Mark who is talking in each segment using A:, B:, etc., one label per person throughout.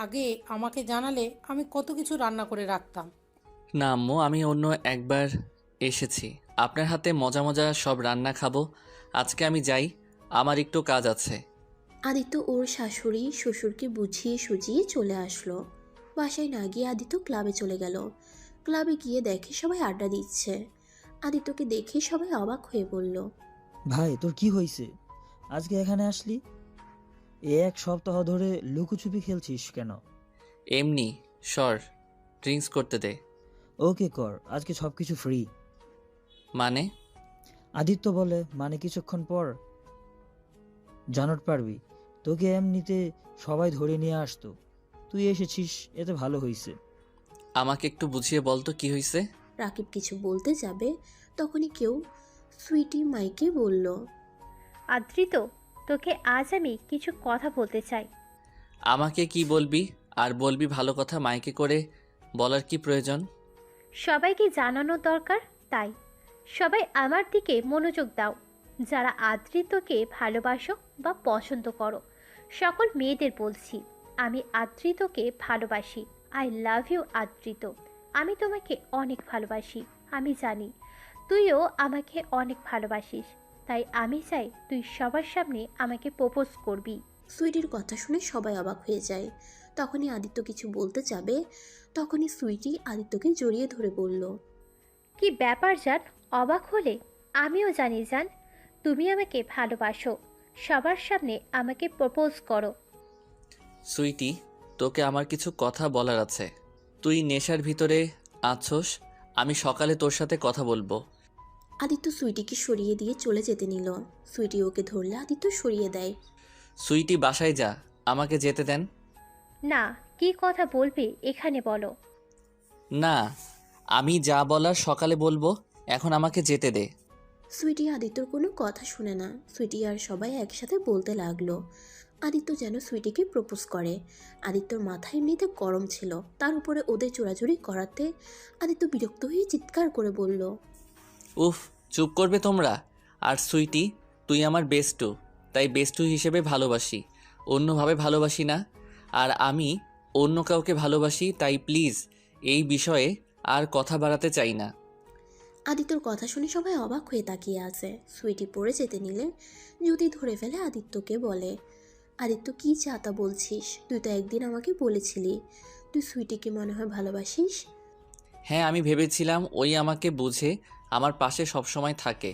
A: আগে আমাকে জানালে আমি কত কিছু রান্না করে রাখতাম।
B: না আম্মু, আমি অন্য একবার এসেছি। আপনার হাতে মজা মজা সব রান্না খাবো। আজকে আমি যাই, আমার একটু কাজ আছে।
C: আদিত্য ওর শাশুড়ি শ্বশুরকে বুঝিয়ে সুঝিয়ে চলে আসলো। বাসায় না গিয়ে আদিত্য ক্লাবে চলে গেল। ক্লাবে গিয়ে দেখে সবাই আড্ডা দিচ্ছে। আদিত্যকে দেখে সবাই অবাক হয়ে বলল,
D: ভাই তোর কি হয়েছে? আজকে এখানে আসলি? এক সপ্তাহ ধরে লুকোচুপি খেলছিস কেন?
B: এমনি সর, ড্রিঙ্কস করতে দে।
D: ওকে কর, আজকে সবকিছু ফ্রি।
B: মানে?
D: আদিত্য বলে, মানে কিছুক্ষণ পর জানট পারবি। তোকে এমনিতে সবাই ধরে নিয়ে আসতো, তুই এসেছিস, এতে ভালো হয়েছে।
B: আমাকে একটু বুঝিয়ে বল তো কি হয়েছে।
C: রাকিব কিছু বলতে যাবে, তখনই কেউ সুইটি মাইকে বলল,
E: আদ্রিত, তোকে আজ আমি কিছু কথা বলতে চাই।
B: আমাকে কি বলবি? আর বলবি ভালো কথা, মাইকে করে বলার কি প্রয়োজন?
E: সবাইকে জানানো দরকার, তাই সবাই আমার দিকে মনোযোগ দাও। যারা আদ্রিতকে ভালোবাসো বা পছন্দ করো, সকল মেয়েদের বলছি, আমি আদ্রিতকে ভালোবাসি। I love you Adrit. আমি তোমাকে অনেক ভালোবাসি। আমি জানি তুইও আমাকে অনেক ভালোবাসিস। তাই আমি চাই তুই সবার সামনে আমাকে প্রপোজ করবি।
C: সুইটির কথা শুনে সবাই অবাক হয়ে যায়। তখনই আদিত্য কিছু বলতে যাবে, তখনই সুইটি আদিত্যকে জড়িয়ে ধরে বলল,
E: কি ব্যাপার জান, অবাক হলে? আমিও জানি জান, তুমি আমাকে ভালোবাসো। সবার সামনে আমাকে প্রপোজ করো।
B: সুইটি, তোকে আমার কিছু কথা বলার আছে। তুই নেশার ভিতরে আছোস, আমি সকালে তোর সাথে কথা বলবো।
C: আদিত্য সুইটিকে সরিয়ে দিয়ে চলে যেতে নিল। সুইটি ওকে ধরলে আদিত্য সরিয়ে দেয়।
B: সুইটি বাসায় যা, আমাকে যেতে দেন।
E: না, কি কথা বলবে এখানে বলো।
B: না, আমি যা বলার সকালে বলবো, এখন আমাকে যেতে দে।
C: সুইটি আদিত্যর কোনো কথা শুনে না। সুইটি আর সবাই একসাথে বলতে লাগলো। আদিত্য যেন সুইটিকে প্রপোজ করে। আদিত্যর মাথা এমনিতে গরম ছিল, তার উপরে ওদের চোরাচুরি করাতে আদিত্য বিরক্ত হয়ে চিৎকার করে বলল,
B: উফ, চুপ করবে তোমরা। আর সুইটি, তুই আমার বেস্টু, তাই বেস্টু হিসেবে ভালোবাসি, অন্যভাবে ভালোবাসি না। আর আমি অন্য কাউকে ভালোবাসি, তাই প্লিজ এই বিষয়ে আর কথা বাড়াতে চাই না।
C: আদিত্যর কথা শুনে সবাই অবাক হয়ে তাকিয়ে আছে। সুইটি পড়ে যেতে নিলে যদি ধরে ফেলে আদিত্যকে বলে, আদিত্য কি চাতা বলছিস? তুই তো একদিন আমাকে বলেছিলি তুই সুইটিকে মনে হয় ভালোবাসিস।
B: হ্যাঁ, আমি ভেবেছিলাম ওই আমাকে বুঝে আমার পাশে সবসময় থাকে,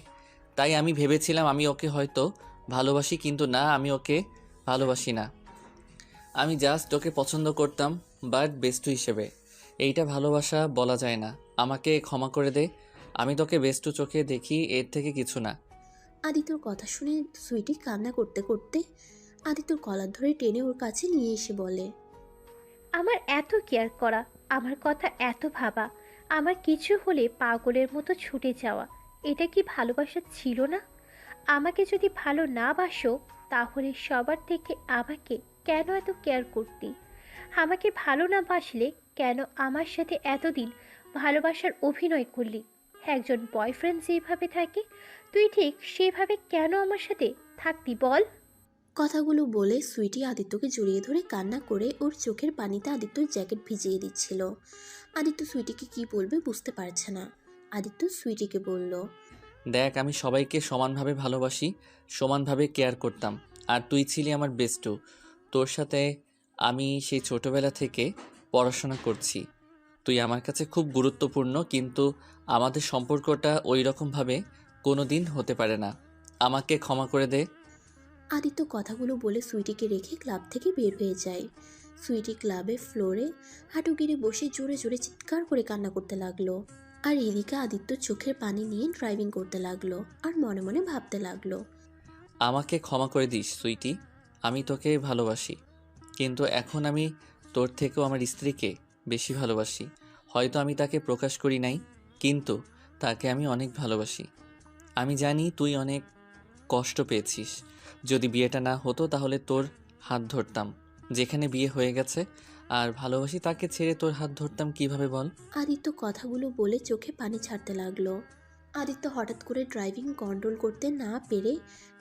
B: তাই আমি ভেবেছিলাম আমি ওকে হয়তো ভালোবাসি, কিন্তু না, আমি ওকে ভালোবাসি না। আমি জাস্ট ওকে পছন্দ করতাম, বাট বেস্টু হিসেবে। এইটা ভালোবাসা বলা যায় না। আমাকে ক্ষমা করে দে, আমি তোকে বেস্টু চোখে দেখি, এর থেকে কিছু না।
C: আদিত্যর কথা শুনে সুইটি কান্না করতে করতে আদিত্যর কলার ধরে টেনে ওর কাছে নিয়ে এসে বলে,
E: আমার এত কেয়ার করা, আমার কথা এত ভাবা, আমার কিছু হলে পাগলের মতো ছুটে যাওয়া, এটা কি ভালোবাসা ছিল না? আমাকে যদি ভালো না বাসো, তাহলে সবার থেকে আমাকে কেন এত কেয়ার করতি? আমাকে ভালো না বাসলে কেন আমার সাথে এতদিন ভালোবাসার অভিনয় করলি? একজন বয়ফ্রেন্ড যেভাবে থাকে, তুই ঠিক সেভাবে কেন আমার সাথে থাকতি বল?
C: কথাগুলো বলে সুইটি আদিত্যকে জড়িয়ে ধরে কান্না করে ওর চোখের পানিতে আদিত্যর জ্যাকেট ভিজিয়ে দিচ্ছিল। আদিত্য সুইটিকে কি বলবে বুঝতে পারছে না। আদিত্য সুইটিকে বলল,
B: দেখ, আমি সবাইকে সমানভাবে ভালোবাসি, সমানভাবে কেয়ার করতাম। আর তুই ছিলি আমার বেস্টু। তোর সাথে আমি সেই ছোটবেলা থেকে পড়াশোনা করছি। তুই আমার কাছে খুব গুরুত্বপূর্ণ, কিন্তু আমাদের সম্পর্কটা ওই রকমভাবে কোনো দিন হতে পারে না। আমাকে ক্ষমা করে দে।
C: আদিত্য কথাগুলো বলে সুইটিকে রেখে ক্লাব থেকে বের হয়ে যায়। সুইটি ক্লাবে ফ্লোরে হাঁটু গেড়ে বসে জোরে জোরে চিৎকার করে কান্না করতে লাগলো। আর এদিকে আদিত্য চোখের পানি নিয়ে ড্রাইভিং করতে লাগলো আর মনে মনে ভাবতে লাগলো,
B: আমাকে ক্ষমা করে দিস সুইটি, আমি তোকে ভালোবাসি, কিন্তু এখন আমি তোর থেকেও আমার স্ত্রীকে বেশি ভালোবাসি। হয়তো আমি তাকে প্রকাশ করি নাই, কিন্তু তাকে আমি অনেক ভালোবাসি। আমি জানি তুই অনেক কষ্ট পেয়েছিস। যদি বিয়েটা না হতো তাহলে তোর হাত ধরতাম, যেখানে বিয়ে হয়ে গেছে। আর ভালোবাসি তাকে ছেড়ে তোর হাত ধরতাম কিভাবে বল?
C: আদিত্য কথাগুলো বলে চোখে পানি ছাড়তে লাগলো। আদিত্য হঠাৎ করে ড্রাইভিং কন্ট্রোল করতে না পেরে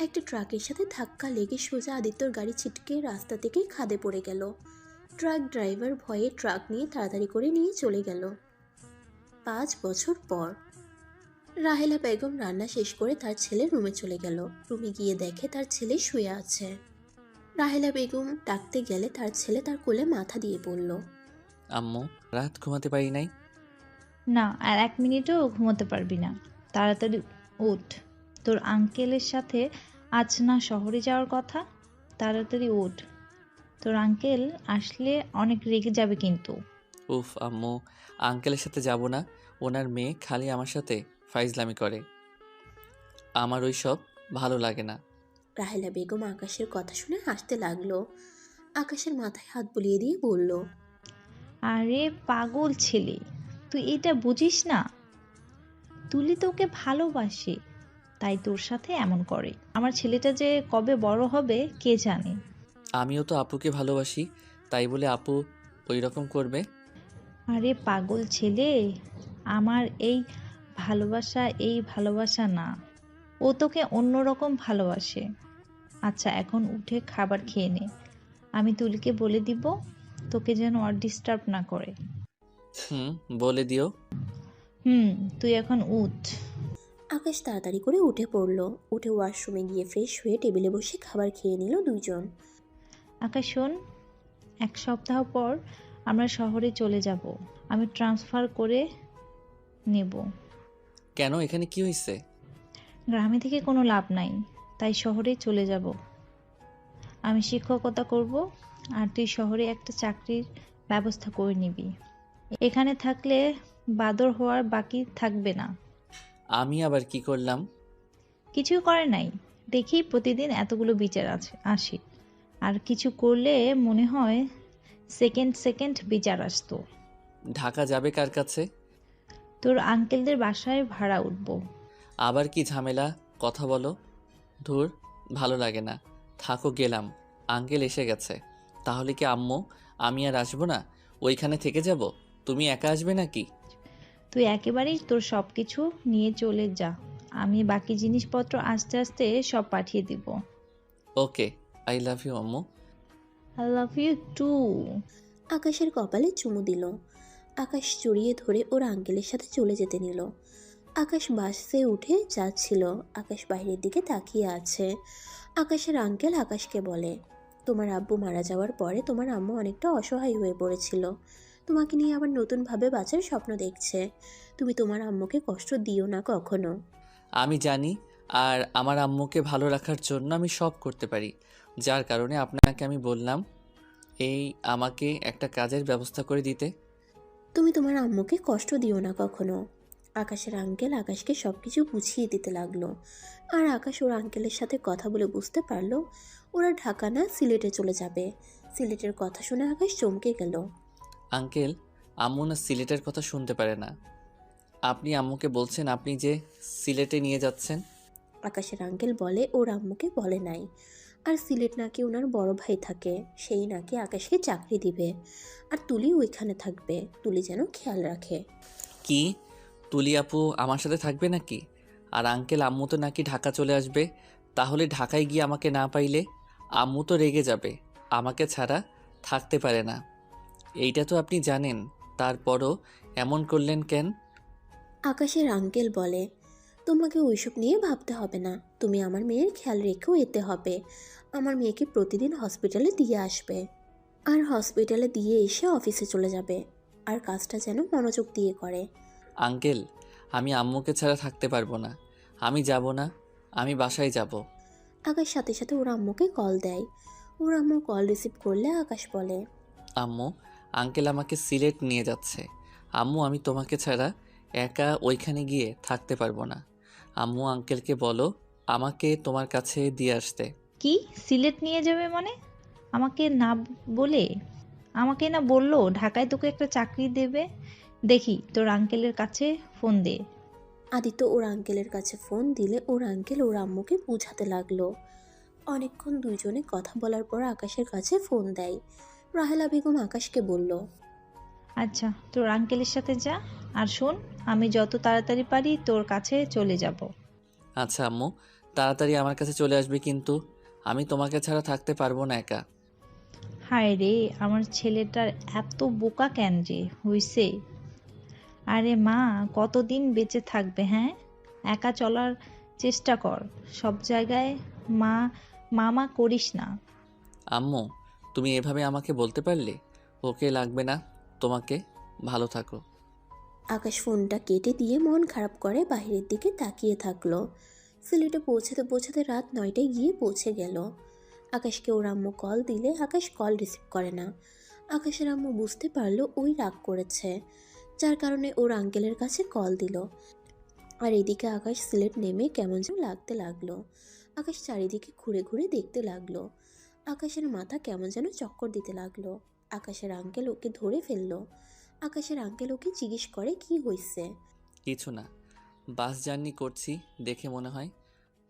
C: একটা ট্রাকের সাথে ধাক্কা লেগে সোজা আদিত্যর গাড়ি ছিটকে রাস্তা থেকে খাদে পড়ে গেল। ট্রাক ড্রাইভার ভয়ে ট্রাক নিয়ে তাড়াতাড়ি করে নিয়ে চলে গেল। 5 বছর পর রাহেলা বেগম রান্না শেষ করে তার ছেলের রুমে চলে গেল। রুমে গিয়ে দেখে তার ছেলে শুয়ে আছে। রাহেলা বেগম ডাকতে গেলে তার ছেলে তার কোলে মাথা দিয়ে পড়ল।
B: আম্মু, রাত ঘুমাতে পারি নাই।
F: না, আর 1 মিনিটও ঘুমোতে পারবি না। তাড়াতাড়ি উঠ। তোর আঙ্কেলের সাথে আজ না শহরে যাওয়ার কথা। তাড়াতাড়ি উঠ। তোর আঙ্কেল আসলে অনেক রেগে যাবে কিন্তু।
B: উফ আম্মু, আঙ্কেলের সাথে যাব না। ওনার মেয়ে খালি আমার সাথে ফাইজলামি করে, আমার ওই সব ভালো লাগে না।
C: রাহেলা বেগম আকাশের কথা শুনে হাসতে লাগলো। আকাশের মাথায় হাত বুলিয়ে দিয়ে বলল,
F: আরে পাগল ছেলে, তুই এটা বুঝিস না? তুলি তোকে ভালোবাসে, তাই তোর সাথে এমন করে। আমার ছেলেটা যে কবে বড় হবে কে জানে।
B: আমিও তো আপুকে ভালোবাসি, তাই বলে আপু ওই রকম করবে?
F: আরে পাগল ছেলে, আমার এই ভালোবাসা না। ও তোকে অন্যরকম ভালোবাসে। আচ্ছা, এখন উঠে খাবার খেয়ে নে। আমি তুলিকে বলে দিব তোকে যেন আর ডিস্টার্ব না করে।
B: বলে দিও।
F: তুই এখন উঠ।
C: আকাশ তাড়াতাড়ি করে উঠে পড়ল। উঠে ওয়াশরুমে গিয়ে ফ্রেশ হয়ে টেবিলে বসে খাবার খেয়ে নিল দুজন।
F: আকাশ শোন, 1 সপ্তাহ পর আমরা শহরে চলে যাব। আমি ট্রান্সফার করে নেব।
B: কেন, এখানে কি হয়েছে?
F: গ্রামে থেকে কোনো লাভ নাই, তাই শহরে চলে যাব। আমি শিক্ষকতা করব, আর তুই শহরে একটা চাকরির ব্যবস্থা করে নিবি। এখানে থাকলে বাদর হওয়ার বাকি থাকবে না।
B: আমি আবার কি করলাম?
F: কিছু করে নাই, দেখি প্রতিদিন এতগুলো বিচার আসে, আর কিছু করলে মনে হয় সেকেন্ড সেকেন্ড বিচার আসতো।
B: ঢাকা যাবে কার কাছে?
F: তোর আঙ্কেলদের বাসায় ভাড়া উঠবো।
B: আবার কি ঝামেলা, কথা বলো। ধুর, ভালো লাগে না, থাকো, গেলাম। আঙ্কেল এসে গেছে, তাহলে কি আম্মু আমি আর আসবো না? ওইখানে থেকে যাব? তুমি একা আসবে নাকি?
F: তুই একেবারেই তোর সব কিছু নিয়ে চলে যা। আমি বাকি জিনিসপত্র আস্তে আস্তে সব পাঠিয়ে দিব।
B: ওকে, আই লাভ ইউ আম্মু।
F: I love you too.
C: আকাশের কপালে চুমু দিল। আকাশ জড়িয়ে ধরে ওর আঙ্কেলের সাথে চলে যেতে নিল। আকাশ বাসে উঠে যাচ্ছিল। আকাশ বাইরের দিকে তাকিয়ে আছে। আকাশের আঙ্কেল আকাশকে বলে, তোমার আব্বু মারা যাওয়ার পরে তোমার আম্মু অনেকটা অসহায় হয়ে পড়েছিল। তোমাকে নিয়ে আবার নতুনভাবে বাঁচার স্বপ্ন দেখছে। তুমি তোমার আম্মুকে কষ্ট দিও না কখনো।
B: আমি জানি, আর আমার আম্মুকে ভালো রাখার জন্য আমি সব করতে পারি, যার কারণে আপনাকে আমি বললাম আমাকে একটা কাজের ব্যবস্থা করে দিতে।
C: তুমি তোমার আম্মুকে কষ্ট দিও না কখনো। আকাশের আঙ্কেল আকাশকে সব কিছু বুঝিয়ে দিতে লাগলো। আর আকাশ ওর আঙ্কেলের সাথে কথা বলে বুঝতে পারলো ওরা ঢাকা না সিলেটে চলে যাবে। সিলেটের কথা শুনে আকাশ চমকে গেল।
B: আঙ্কেল, আম্মু না সিলেটের কথা শুনতে পারে না। আপনি আম্মুকে বলছেন আপনি যে সিলেটে নিয়ে যাচ্ছেন?
C: আকাশের আঙ্কেল বলে ওর আম্মুকে বলে নাই। আর সিলেট নাকি ওনার বড় ভাই থাকে, সেই নাকি আকাশকে চাকরি দিবে। আর তুলি ওইখানে থাকবে, তুলি যেন খেয়াল রাখে।
B: কি, তুলি আপু আমার সাথে থাকবে নাকি? আর আঙ্কেল, আম্মু তো নাকি ঢাকা চলে আসবে। তাহলে ঢাকায় গিয়ে আমাকে না পাইলে আম্মু তো রেগে যাবে, আমাকে ছাড়া থাকতে পারে না। এইটা তো আপনি জানেন, তারপরও এমন করলেন কেন?
C: আকাশের আঙ্কেল বলে, তোমাকে ওইসব নিয়ে ভাবতে হবে না। তুমি আমার মেয়ের খেয়াল রেখেও যেতে হবে। আমার মেয়েকে প্রতিদিন হসপিটালে দিয়ে আসবে। আর হসপিটালে দিয়ে এসে অফিসে চলে যাবে। আর কাজটা যেন মনোযোগ দিয়ে করে।
B: আঙ্কেল, আমি আম্মুকে ছাড়া থাকতে পারবো না। আমি যাব না, আমি বাসায় যাব।
C: আকাশ সাথে সাথে ওর আম্মুকে কল দেয়। ওর আম্মু কল রিসিভ করলে আকাশ বলে,
B: আম্মু, আঙ্কেল আমাকে সিলেট নিয়ে যাচ্ছে। আম্মু, আমি তোমাকে ছাড়া একা ওইখানে গিয়ে থাকতে পারবো না। আম্মু, আঙ্কেলকে বলো আমাকে তোমার কাছে দিয়ে আসতে।
F: কি সিলেট নিয়ে যাবে মানে? আমাকে না বলে, আমাকে না বললো ঢাকায় তোকে একটা চাকরি দেবে। দেখি তোর আঙ্কেলের কাছে ফোন দে।
C: আদিত্য ওর আঙ্কেলের কাছে ফোন দিলে ওর আঙ্কেল ওর আম্মুকে বোঝাতে লাগলো। অনেকক্ষণ দুইজনে কথা বলার পর আকাশের কাছে ফোন দেয়। রাহেলা বেগম আকাশকে বলল,
F: আচ্ছা, তোর আঙ্কেলের সাথে যা, আর শোন, আমি যত তাড়াতাড়ি পারি তোর কাছে চলে যাব।
B: আচ্ছা আম্মু, তাড়াতাড়ি আমার কাছে চলে আসবে, কিন্তু আমি তোমাকে ছাড়া থাকতে পারবো না একা।
F: হায় রে, আমার ছেলেটার এত বোকা কেন রে হইছে। আরে মা, কতদিন বেঁচে থাকবে? হ্যাঁ, একা চলার চেষ্টা কর। সব জায়গায় মা মামা করিস না।
B: আম্মু, তুমি এভাবে আমাকে বলতে পারলে? ওকে লাগবে না তোমাকে। ভালো থাকো।
C: আকাশ ফোনটা কেটে দিয়ে মন খারাপ করে বাইরের দিকে তাকিয়ে থাকলো। সিলেটে পৌঁছাতে পৌঁছাতে রাত 9টায় গিয়ে পৌঁছে গেল। আকাশকে ওর আম্মু কল দিলে আকাশ কল রিসিভ করে না। আকাশের আম্মু বুঝতে পারলো ওই রাগ করেছে, যার কারণে ওর আঙ্কেলের কাছে কল দিল। আর এদিকে আকাশ সিলেট নেমে কেমন যেন লাগতে লাগলো। আকাশ চারিদিকে ঘুরে ঘুরে দেখতে লাগলো। আকাশের মাথা কেমন যেন চক্কর দিতে লাগলো। আকাশের আঙ্কেল ওকে ধরে ফেললো। আকাশের আঙ্কেল ওকে জিজ্ঞেস করে কি হয়েছে।
B: কিছু না, বাস জার্নি করছি দেখে মনে হয়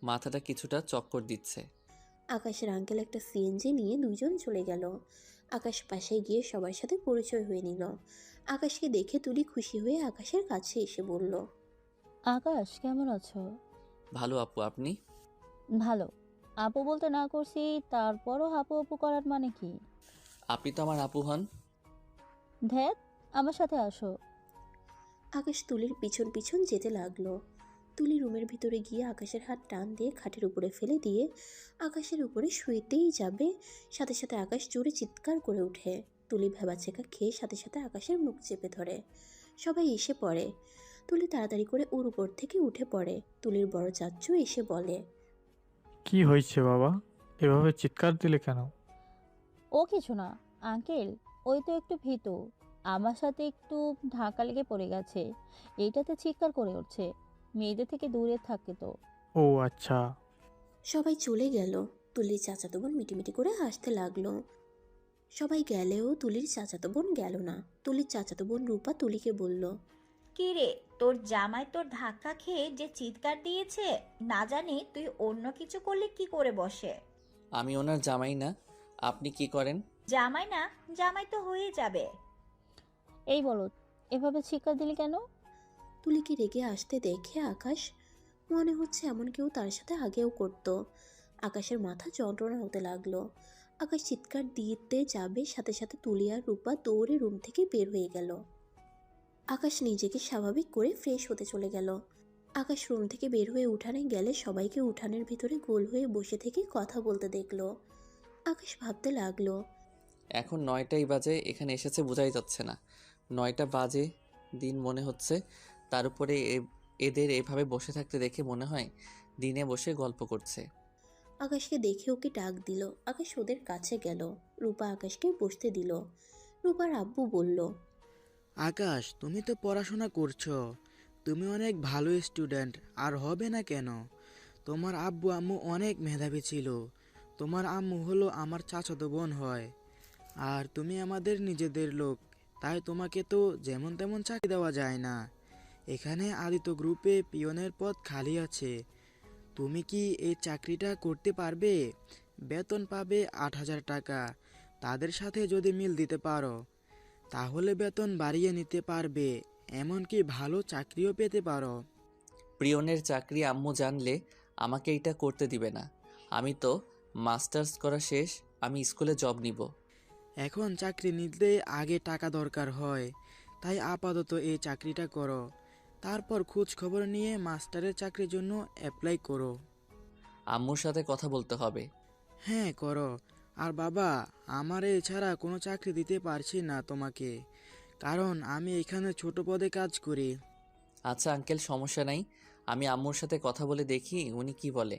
B: মাথাটা কিছুটা চক্কর দিচ্ছে।
C: আকাশের আঙ্কেল একটা সিএনজি নিয়ে দুইজন চলে গেল। আকাশ পাশে গিয়ে সবার সাথে পরিচয় হয়ে নিল। আকাশকে দেখে তুলি খুশি হয়ে আকাশের কাছে এসে বলল,
G: আকাশ, কেমন আছো?
B: ভালো আপু, আপনি?
G: ভালো। আপু বলতে না করছি, তারপরও আপু আপু করার মানে কি?
B: আপনি তো আমার আপু হন।
G: ধ্যাত, আমার সাথে আসো।
C: আকাশ তুলির পিছন পিছন যেতে লাগলো। তুলি রুমের ভিতরে গিয়ে আকাশের হাত টান দিয়ে খাটের উপরে ফেলে দিয়ে আকাশের উপরে শুয়েতেই যাবে, সাথে সাথে আকাশ জোরে চিৎকার করে ওঠে। তুলি ভেবাচেকা খেয়ে সাথে সাথে আকাশের মুখ চেপে ধরে। সবাই এসে পড়ে। তুলি তাড়াতাড়ি করে ওর উপর থেকে উঠে পড়ে। তুলির বড় চাচ্চু এসে বলে,
H: কি হয়েছে বাবা? এভাবে চিৎকার দিলে কেন?
G: ও কিছু না আঙ্কেল, ওই তো একটু ভীতু। আমার সাথে একটু ধাক্কা লেগে পড়ে গেছে, এইটাতে চিৎকার করে উঠছে। মেয়েদের থেকে দূরে থাকে তো।
H: ও আচ্ছা।
C: সবাই চলে গেল। তুলির চাচাতো বোন মিটিমিটি করে হাসতে লাগলো। সবাই গেলেও তুলির চাচাতো বোন গেল না। তুলির চাচাতো বোন রূপা তুলিকে বলল,
I: কি রে, তোর জামাই তোর ধাক্কা খেয়ে যে চিৎকার দিয়েছে, না জানি তুই অন্য কিছু করলে কি করে বসে।
B: আমি ওনার জামাই না। আপনি কি করেন?
I: জামাই না, জামাই তো হয়ে যাবে।
G: এই বলো, এভাবে চিৎকার দিলি কেন?
C: তুলিকে রেগে আসতে দেখে আকাশ মনে হচ্ছে এমন কেউ তার সাথে আগেও করত। আকাশের মাথা যন্ত্রণা হতে লাগলো। আকাশ চিৎকার দিতে যাবে, সাথে সাথে তুলি আর রূপা দৌড়ে রুম থেকে বের হয়ে গেল। আকাশ নিজেকে স্বাভাবিক করে ফ্রেশ হতে চলে গেল। আকাশ রুম থেকে বের হয়ে উঠানে গেলে সবাইকে উঠানের ভিতরে গোল হয়ে বসে থেকে কথা বলতে দেখলো। আকাশ ভাবতে লাগলো,
B: এখন 9টাই বাজে, এখানে এসেছে বোঝাই যাচ্ছে না। 9টা বাজে দিন মনে হচ্ছে। তার উপরে এদের এভাবে বসে থাকতে দেখে মনে হয় দিনে বসে গল্প করছে।
C: আকাশকে দেখে ওকে ডাক দিল। আকাশ ওদের কাছে গেল। রূপা আকাশকে বসতে দিল। রূপার আব্বু বলল,
J: আকাশ, তুমি তো পড়াশোনা করছো, তুমি অনেক ভালো স্টুডেন্ট, আর হবে না কেন? তোমার আব্বু আম্মু অনেক মেধাবী ছিল। তোমার আম্মু হলো আমার চাচাতো বোন হয়, আর তুমি আমাদের নিজেদের লোক, তাই তোমাকে তো যেমন তেমন চাকরি দেওয়া যায় না। এখানে আদিত্য গ্রুপে পিয়নের পদ খালি আছে। তুমি কি এই চাকরিটা করতে পারবে? বেতন পাবে 8,000 টাকা। তাদের সাথে যদি মিল দিতে পারো তাহলে বেতন বাড়িয়ে নিতে পারবে, এমনকি ভালো চাকরিও পেতে পারো।
B: প্রিয়নের চাকরি আম্মু জানলে আমাকে এটা করতে দিবে না। আমি তো মাস্টার্স করা শেষ, আমি স্কুলে জব নিব।
J: এখন চাকরি নিতে আগে টাকা দরকার হয়, তাই আপাতত এই চাকরিটা করো। তারপর খোঁজ খবর নিয়ে মাস্টারের চাকরির জন্য অ্যাপ্লাই করো।
B: আম্মুর সাথে কথা বলতে হবে।
J: হ্যাঁ করো। আর বাবা, আমার এছাড়া কোনো চাকরি দিতে পারছি না তোমাকে, কারণ আমি এখানে ছোট পদে কাজ করি।
B: আচ্ছা আঙ্কেল, সমস্যা নাই। আমি আম্মুর সাথে কথা বলে দেখি উনি কি বলে।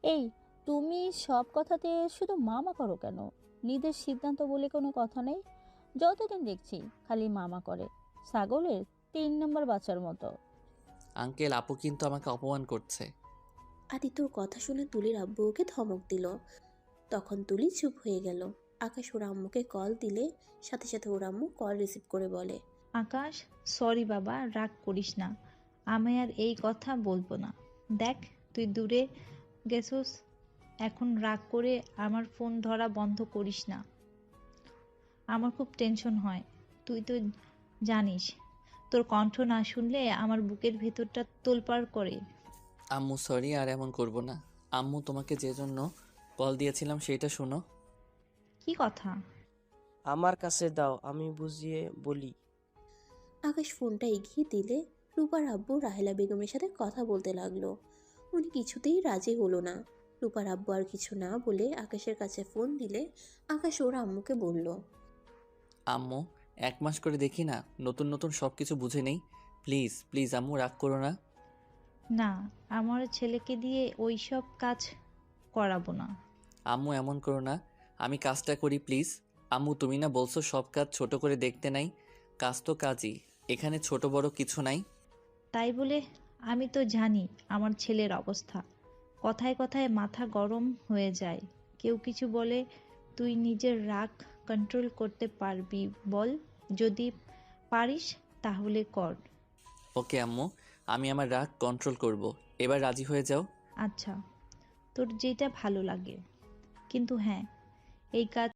G: এই, তুমি সব কথাতে শুধু মামা করো কেন? নিজের সিদ্ধান্ত বলে কোনো কথা নেই। যতদিন দেখছি খালি মামা করে, ছাগলের 3 নম্বর বাচ্চার মতো।
B: আঙ্কেল, আপু কিন্তু আমাকে অপমান করছে।
C: আদিত্যর কথা শুনে তুলির আব্বু ওকে ধমক দিল। তখন তুলি চুপ হয়ে গেল। আকাশ ওর আম্মুকে কল দিলে সাথে সাথে ওর আম্মু কল রিসিভ করে বলে,
F: আকাশ, সরি বাবা, রাগ করিস না। আমি আর এই কথা বলবো না। দেখ, তুই দূরে গেছোস, এখন রাগ করে আমার ফোন ধরা বন্ধ করিস না। আমার খুব টেনশন হয়, তুই তো জানিস। তোর কণ্ঠ না শুনলে আমার বুকের ভেতরটা তোলপাড় করে।
B: আম্মু সরি, আর এমন করব না। আম্মু, তোমাকে যে জন্য কল দিয়েছিলাম সেটা শোনো।
F: কি কথা?
K: আমার কাছে দাও, আমি বুঝিয়ে বলি।
C: আকাশ ফোনটা এগিয়ে দিলে রূপার আব্বু রাহেলা বেগমের সাথে কথা বলতে লাগলো। উনি কিছুতেই রাজি হলো না। রূপার আব্বু আর কিছু না বলে আকাশের কাছে ফোন দিলে আকাশ ওর আম্মুকে বলল,
B: আম্মু 1 মাস করে দেখি না, নতুন নতুন সব কিছু বুঝে নেই। প্লিজ প্লিজ আম্মু, রাগ করো না।
F: না, আমার ছেলেকে দিয়ে ওই সব কাজ করাবো না।
B: আম্মু এমন করো না, আমি কাজটা করি প্লিজ। আম্মু তুমি না বলছো সব কাজ ছোট করে দেখতে নাই, কাজ তো কাজই, এখানে ছোট বড় কিছু নাই।
F: তাই বলে আমি তো জানি আমার ছেলের অবস্থা। কথায় কথায় মাথা গরম হয়ে যায়। কেউ কিছু বলে, তুই নিজের রাগ কন্ট্রোল করতে পারবি বল? যদি পারিস তাহলে কর।
B: ওকে আম্মু, আমি আমার রাগ কন্ট্রোল করব। এবার রাজি হয়ে যাও।
F: আচ্ছা, তোর যেটা ভালো লাগে। কিন্তু হ্যাঁ, এই কাজ